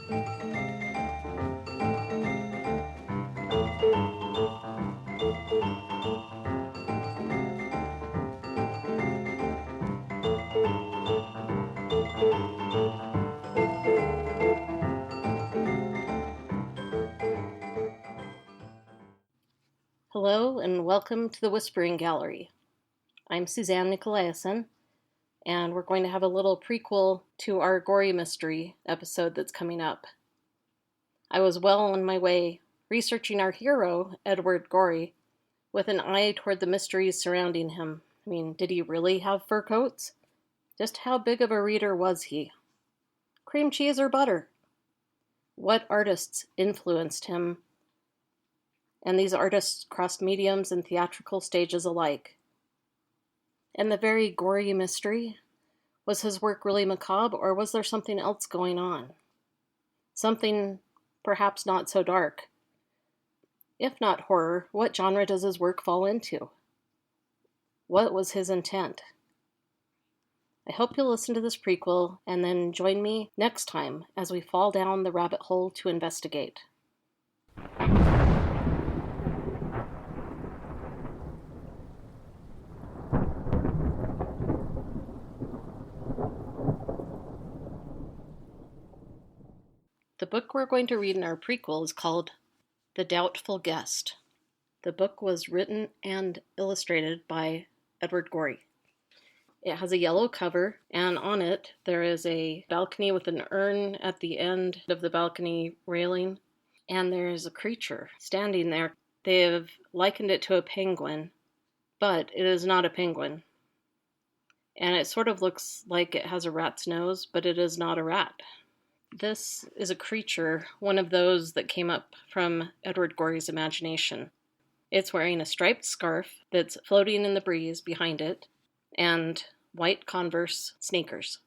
Hello and welcome to the Whispering Gallery. I'm Suzanne Nicolaisen, and we're going to have a little prequel to our Gorey mystery episode that's coming up. I was well on my way researching our hero, Edward Gorey, with an eye toward the mysteries surrounding him. I mean, did he really have fur coats? Just how big of a reader was he? Cream cheese or butter? What artists influenced him? And these artists crossed mediums and theatrical stages alike. And the very gory mystery, was his work really macabre, or was there something else going on? Something perhaps not so dark. If not horror, what genre does his work fall into? What was his intent? I hope you'll listen to this prequel and then join me next time as we fall down the rabbit hole to investigate. The book we're going to read in our prequel is called The Doubtful Guest. The book was written and illustrated by Edward Gorey. It has a yellow cover, and on it there is a balcony with an urn at the end of the balcony railing, and there is a creature standing there. They have likened it to a penguin, but it is not a penguin. And it sort of looks like it has a rat's nose, but it is not a rat. This is a creature, one of those that came up from Edward Gorey's imagination. It's wearing a striped scarf that's floating in the breeze behind it, and white Converse sneakers.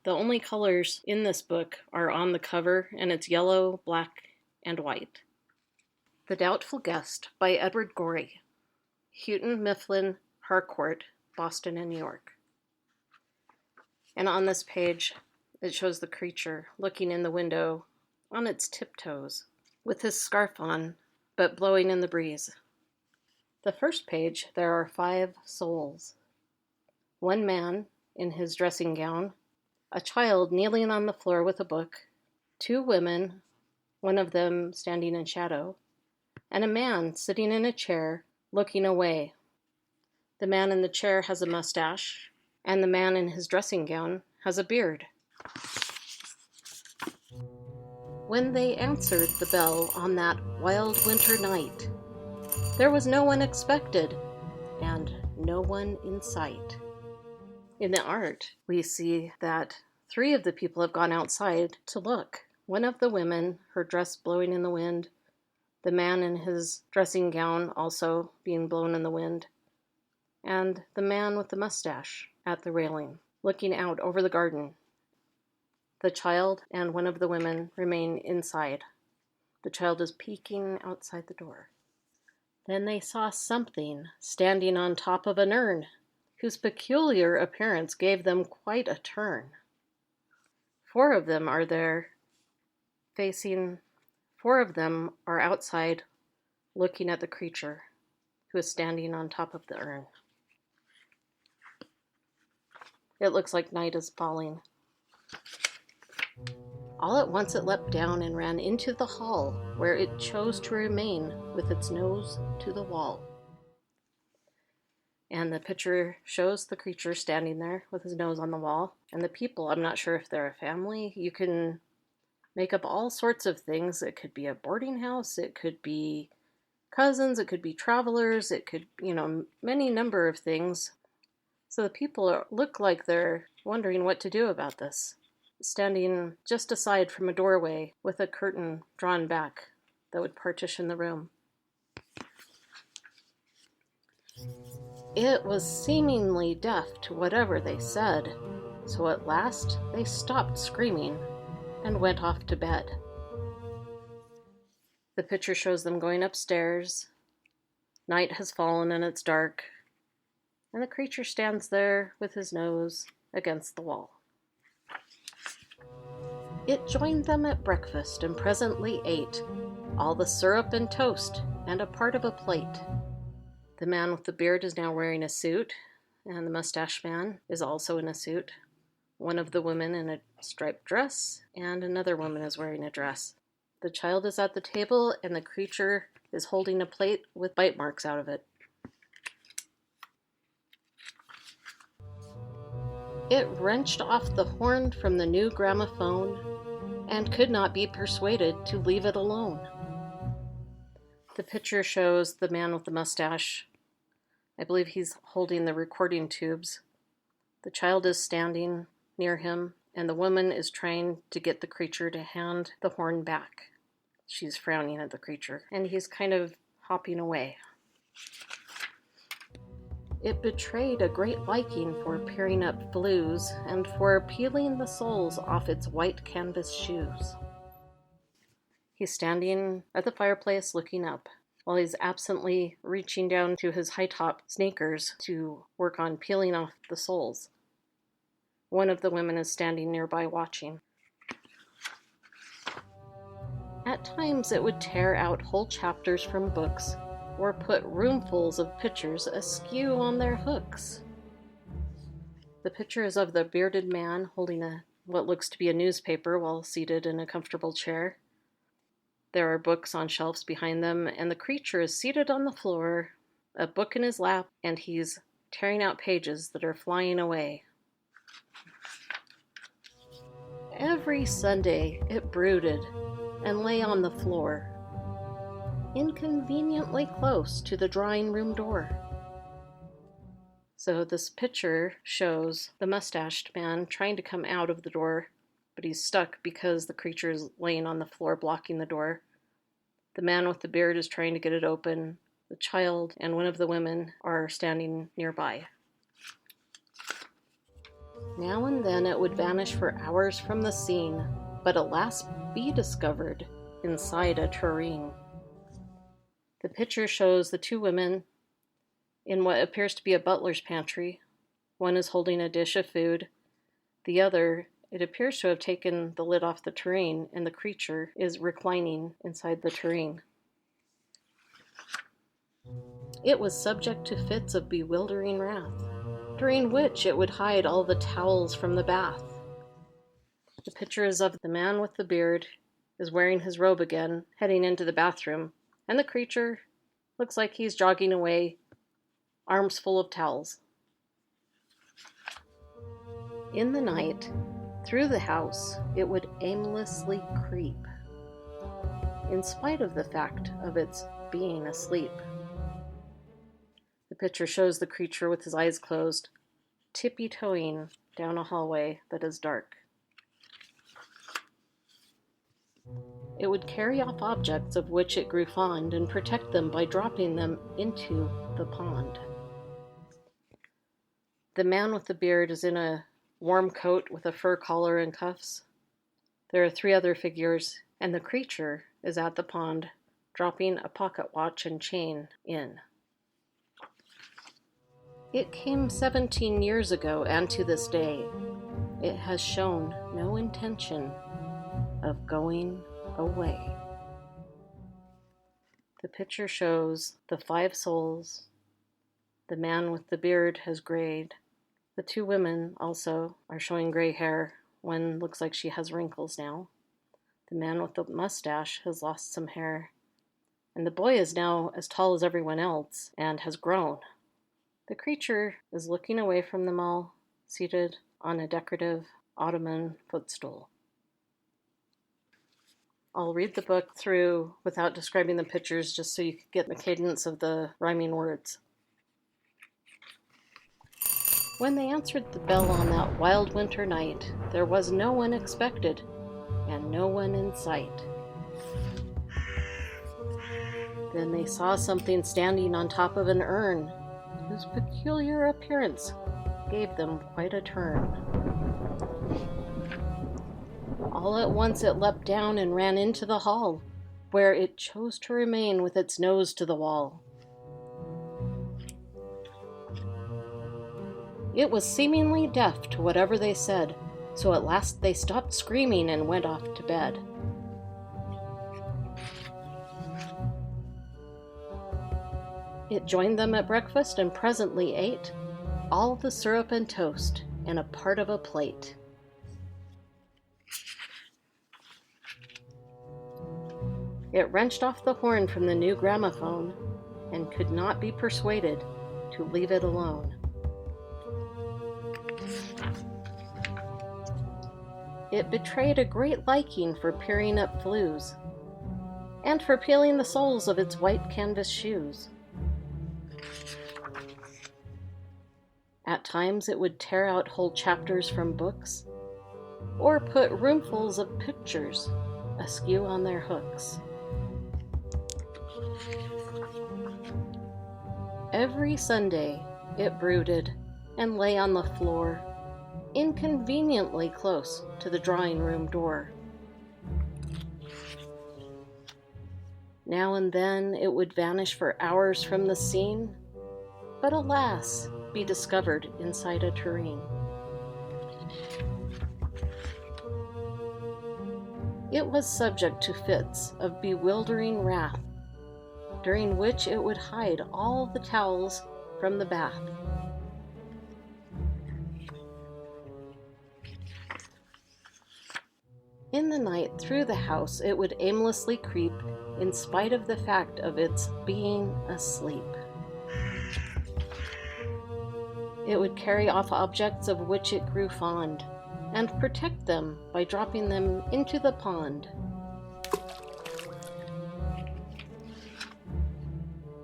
The only colors in this book are on the cover, and it's yellow, black, and white. The Doubtful Guest by Edward Gorey. Houghton, Mifflin, Harcourt, Boston, and New York. And on this page, it shows the creature looking in the window on its tiptoes, with his scarf on, but blowing in the breeze. The first page, there are 5 souls. One man in his dressing gown, a child kneeling on the floor with a book, 2 women, one of them standing in shadow, and a man sitting in a chair looking away. The man in the chair has a mustache, and the man in his dressing gown has a beard. When they answered the bell on that wild winter night, there was no one expected, and no one in sight. In the art, we see that 3 of the people have gone outside to look. One of the women, her dress blowing in the wind, the man in his dressing gown also being blown in the wind, and the man with the mustache at the railing, looking out over the garden. The child and one of the women remain inside. The child is peeking outside the door. Then they saw something standing on top of an urn, whose peculiar appearance gave them quite a turn. 4 of them are there, 4 of them are outside, looking at the creature, who is standing on top of the urn. It looks like night is falling. All at once it leapt down and ran into the hall, where it chose to remain with its nose to the wall. And the picture shows the creature standing there with his nose on the wall. And the people, I'm not sure if they're a family. You can make up all sorts of things. It could be a boarding house. It could be cousins. It could be travelers. It could, many number of things. So the people look like they're wondering what to do about this. Standing just aside from a doorway with a curtain drawn back that would partition the room. It was seemingly deaf to whatever they said, so at last they stopped screaming and went off to bed. The picture shows them going upstairs. Night has fallen and it's dark, and the creature stands there with his nose against the wall. It joined them at breakfast and presently ate all the syrup and toast and a part of a plate. The man with the beard is now wearing a suit, and the mustache man is also in a suit. One of the women in a striped dress, and another woman is wearing a dress. The child is at the table, and the creature is holding a plate with bite marks out of it. It wrenched off the horn from the new gramophone and could not be persuaded to leave it alone. The picture shows the man with the mustache. I believe he's holding the recording tubes. The child is standing near him, and the woman is trying to get the creature to hand the horn back. She's frowning at the creature, and he's kind of hopping away. It betrayed a great liking for peering up flues and for peeling the soles off its white canvas shoes. He's standing at the fireplace looking up, while he's absently reaching down to his high-top sneakers to work on peeling off the soles. One of the women is standing nearby watching. At times it would tear out whole chapters from books or put roomfuls of pictures askew on their hooks. The picture is of the bearded man holding what looks to be a newspaper while seated in a comfortable chair. There are books on shelves behind them, and the creature is seated on the floor, a book in his lap, and he's tearing out pages that are flying away. Every Sunday it brooded and lay on the floor, inconveniently close to the drawing room door. So this picture shows the mustached man trying to come out of the door, but he's stuck because the creature is laying on the floor blocking the door. The man with the beard is trying to get it open. The child and one of the women are standing nearby. Now and then it would vanish for hours from the scene, but at last be discovered inside a tureen. The picture shows the two women in what appears to be a butler's pantry. One is holding a dish of food. The other, it appears to have taken the lid off the tureen, and the creature is reclining inside the tureen. It was subject to fits of bewildering wrath, during which it would hide all the towels from the bath. The picture is of the man with the beard is wearing his robe again, heading into the bathroom, and the creature looks like he's jogging away, arms full of towels. In the night, through the house, it would aimlessly creep, in spite of the fact of its being asleep. The picture shows the creature with his eyes closed, tippy-toeing down a hallway that is dark. It would carry off objects of which it grew fond and protect them by dropping them into the pond. The man with the beard is in a warm coat with a fur collar and cuffs. There are 3 other figures, and the creature is at the pond, dropping a pocket watch and chain in. It came 17 years ago, and to this day, it has shown no intention of going away. The picture shows the 5 souls. The man with the beard has grayed. The 2 women also are showing gray hair. One looks like she has wrinkles now. The man with the mustache has lost some hair. And the boy is now as tall as everyone else and has grown. The creature is looking away from them all, seated on a decorative ottoman footstool. I'll read the book through without describing the pictures just so you can get the cadence of the rhyming words. When they answered the bell on that wild winter night, there was no one expected and no one in sight. Then they saw something standing on top of an urn, whose peculiar appearance gave them quite a turn. All at once it leapt down and ran into the hall, where it chose to remain with its nose to the wall. It was seemingly deaf to whatever they said, So at last they stopped screaming and went off to bed. It joined them at breakfast and presently ate all the syrup and toast and a part of a plate. It wrenched off the horn from the new gramophone and could not be persuaded to leave it alone. It betrayed a great liking for peering up flues and for peeling the soles of its white canvas shoes. At times it would tear out whole chapters from books or put roomfuls of pictures askew on their hooks. Every Sunday it brooded and lay on the floor, inconveniently close to the drawing room door. Now and then it would vanish for hours from the scene, but alas, be discovered inside a tureen. It was subject to fits of bewildering wrath, during which it would hide all the towels from the bath. In the night, through the house, it would aimlessly creep, in spite of the fact of its being asleep. It would carry off objects of which it grew fond, and protect them by dropping them into the pond.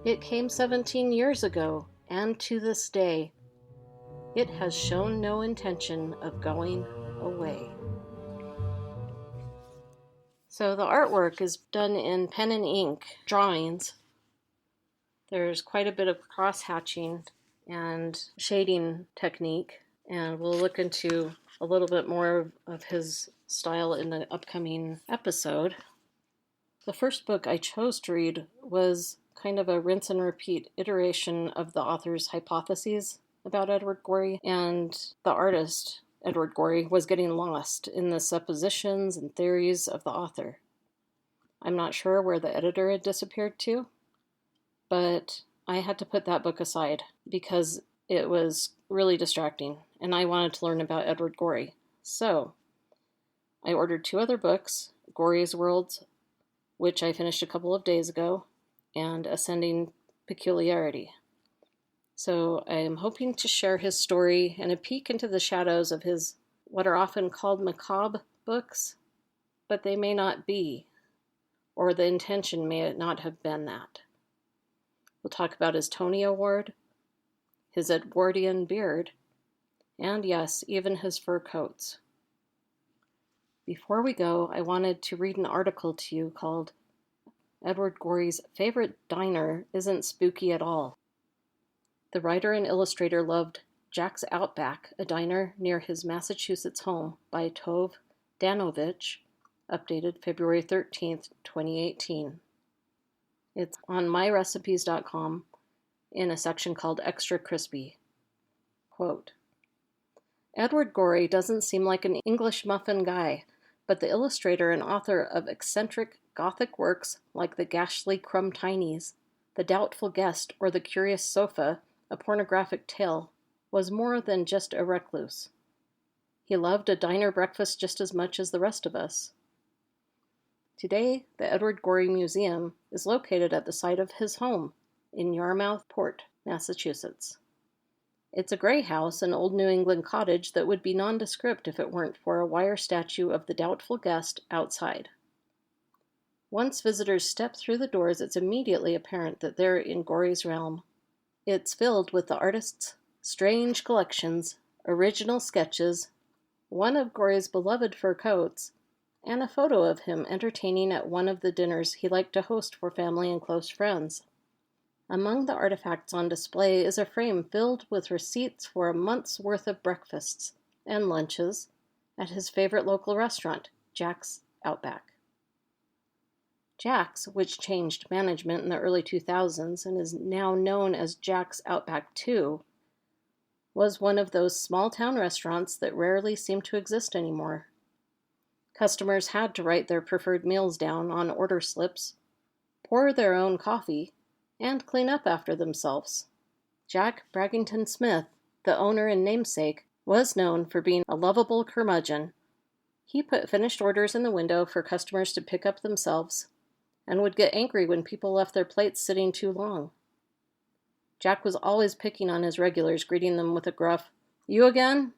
It came 17 years ago, and to this day, it has shown no intention of going away. So the artwork is done in pen and ink drawings. There's quite a bit of cross-hatching and shading technique, and we'll look into a little bit more of his style in the upcoming episode. The first book I chose to read was kind of a rinse and repeat iteration of the author's hypotheses about Edward Gorey, and the artist, Edward Gorey, was getting lost in the suppositions and theories of the author. I'm not sure where the editor had disappeared to, but I had to put that book aside because it was really distracting, and I wanted to learn about Edward Gorey. So I ordered 2 other books, Gorey's Worlds, which I finished a couple of days ago, and Ascending Peculiarity. So I am hoping to share his story and a peek into the shadows of his what are often called macabre books, but they may not be, or the intention may not have been that. We'll talk about his Tony Award, his Edwardian beard, and yes, even his fur coats. Before we go, I wanted to read an article to you called Edward Gorey's Favorite Diner Isn't Spooky at All. The writer and illustrator loved Jack's Outback, a diner near his Massachusetts home, by Tove Danovich, updated February 13th, 2018. It's on myrecipes.com in a section called Extra Crispy. Quote, Edward Gorey doesn't seem like an English muffin guy, but the illustrator and author of eccentric Gothic works like The Ghastly Crumb Tinies, The Doubtful Guest, or The Curious Sofa, a pornographic tale, was more than just a recluse. He loved a diner breakfast just as much as the rest of us. Today, the Edward Gorey Museum is located at the site of his home in Yarmouth Port, Massachusetts. It's a gray house, an old New England cottage that would be nondescript if it weren't for a wire statue of the Doubtful Guest outside. Once visitors step through the doors, it's immediately apparent that they're in Gorey's realm. It's filled with the artist's strange collections, original sketches, one of Gorey's beloved fur coats, and a photo of him entertaining at one of the dinners he liked to host for family and close friends. Among the artifacts on display is a frame filled with receipts for a month's worth of breakfasts and lunches at his favorite local restaurant, Jack's Outback. Jack's, which changed management in the early 2000s and is now known as Jack's Outback 2, was one of those small-town restaurants that rarely seem to exist anymore. Customers had to write their preferred meals down on order slips, pour their own coffee, and clean up after themselves. Jack Braggington Smith, the owner and namesake, was known for being a lovable curmudgeon. He put finished orders in the window for customers to pick up themselves, and would get angry when people left their plates sitting too long. Jack was always picking on his regulars, greeting them with a gruff, "You again?"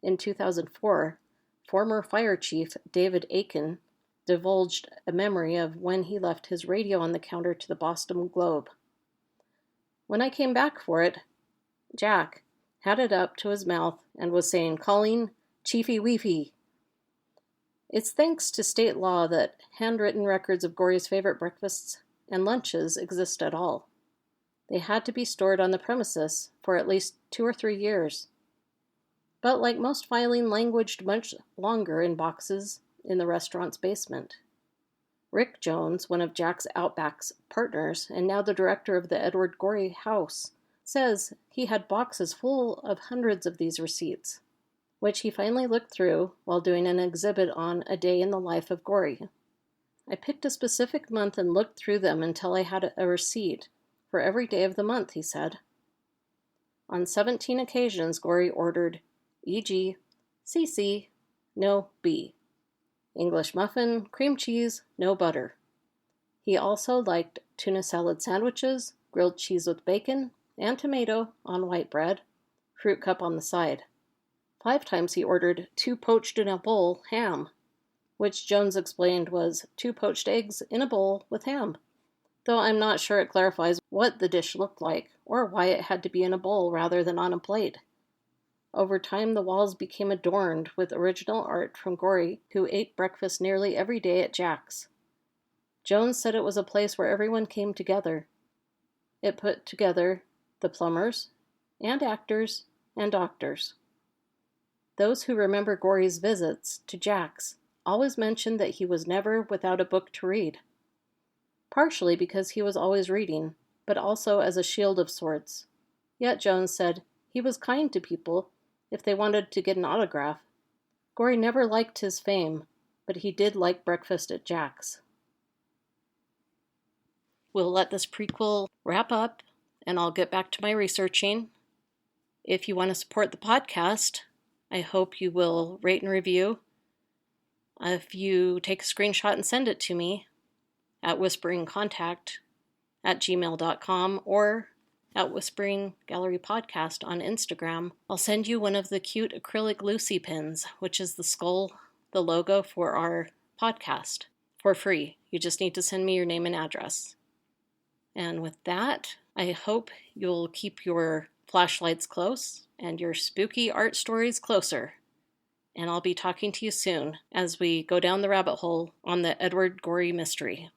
In 2004, former fire chief David Aiken divulged a memory of when he left his radio on the counter to the Boston Globe. When I came back for it, Jack had it up to his mouth and was saying, "Calling Chiefy Weefy." It's thanks to state law that handwritten records of Gorey's favorite breakfasts and lunches exist at all. They had to be stored on the premises for at least 2 or 3 years. But like most filing languaged much longer in boxes in the restaurant's basement. Rick Jones, one of Jack's Outback's partners and now the director of the Edward Gorey house, says he had boxes full of hundreds of these receipts, which he finally looked through while doing an exhibit on A Day in the Life of Gorey. I picked a specific month and looked through them until I had a receipt for every day of the month, he said. On 17 occasions, Gorey ordered, e.g., CC, no B. English muffin, cream cheese, no butter. He also liked tuna salad sandwiches, grilled cheese with bacon, and tomato on white bread, fruit cup on the side. 5 times he ordered 2 poached in a bowl ham, which Jones explained was 2 poached eggs in a bowl with ham, though I'm not sure it clarifies what the dish looked like or why it had to be in a bowl rather than on a plate. Over time, the walls became adorned with original art from Gorey, who ate breakfast nearly every day at Jack's. Jones said it was a place where everyone came together. It put together the plumbers, and actors, and doctors. Those who remember Gorey's visits to Jack's always mention that he was never without a book to read, partially because he was always reading, but also as a shield of sorts. Yet Jones said he was kind to people if they wanted to get an autograph. Gorey never liked his fame, but he did like breakfast at Jack's. We'll let this prequel wrap up, and I'll get back to my researching. If you want to support the podcast, I hope you will rate and review. If you take a screenshot and send it to me at whisperingcontact@gmail.com or at Whispering Gallery Podcast on Instagram, I'll send you one of the cute acrylic Lucy pins, which is the skull, the logo for our podcast, for free. You just need to send me your name and address. And with that, I hope you'll keep your flashlights close and your spooky art stories closer. And I'll be talking to you soon as we go down the rabbit hole on the Edward Gorey mystery.